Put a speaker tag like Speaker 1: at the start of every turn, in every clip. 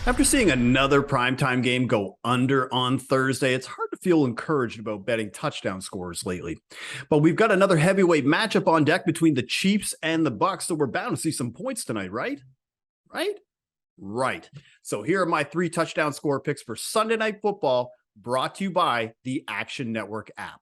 Speaker 1: After seeing another primetime game go under on Thursday, it's hard to feel encouraged about betting touchdown scores lately. But we've got another heavyweight matchup on deck between the Chiefs and the Bucs, so we're bound to see some points tonight, right? Right? Right. So here are my 3 touchdown score picks for Sunday Night Football, brought to you by the Action Network app.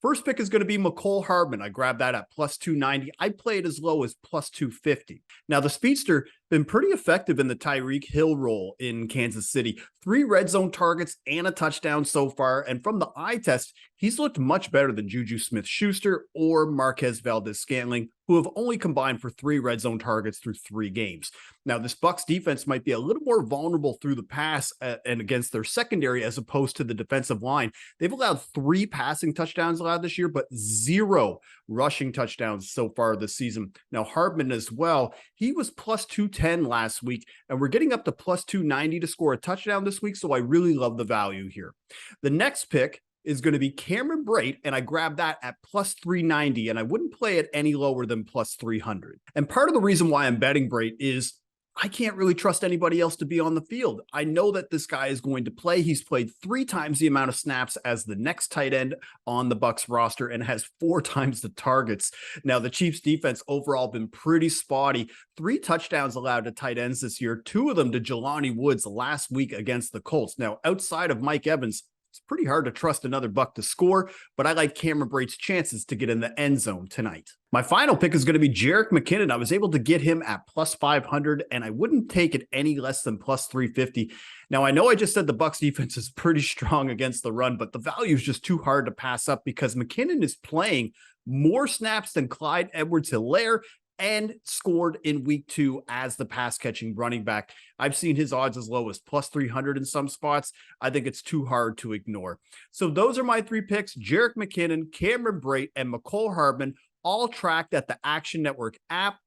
Speaker 1: First pick is going to be McCole Hardman. I grabbed that at plus 290. I play it as low as plus 250. Now, the speedster been pretty effective in the Tyreek Hill role in Kansas City. 3 red zone targets and a touchdown so far. And from the eye test, he's looked much better than Juju Smith-Schuster or Marquez Valdez-Scantling, who have only combined for 3 red zone targets through 3 games. Now, this Bucs defense might be a little more vulnerable through the pass and against their secondary as opposed to the defensive line. They've allowed 3 passing touchdowns allowed this year, but 0 rushing touchdowns so far this season. Now, Hardman as well, he was plus 210 last week, and we're getting up to plus 290 to score a touchdown this week, so I really love the value here. The next pick is going to be Cameron Brate, and I grabbed that at plus 390, and I wouldn't play it any lower than plus 300. And part of the reason why I'm betting Brate is I can't really trust anybody else to be on the field. I know that this guy is going to play. He's played 3 times the amount of snaps as the next tight end on the Bucs roster and has 4 times the targets. Now, the Chiefs defense overall been pretty spotty. 3 touchdowns allowed to tight ends this year, 2 of them to Jelani Woods last week against the Colts. Now, outside of Mike Evans, it's pretty hard to trust another Buck to score, but I like Cameron Brate's chances to get in the end zone tonight. My final pick is going to be Jerick McKinnon. I was able to get him at plus 500, and I wouldn't take it any less than plus 350. Now, I know I just said the Bucs defense is pretty strong against the run, but the value is just too hard to pass up because McKinnon is playing more snaps than Clyde Edwards-Helaire and scored in week 2 as the pass catching running back. I've seen his odds as low as plus 300 in some spots. I think it's too hard to ignore. So those are my 3 picks: Jerick McKinnon, Cameron Brate, and McCole Hardman, all tracked at the Action Network app.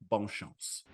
Speaker 1: Bon chance.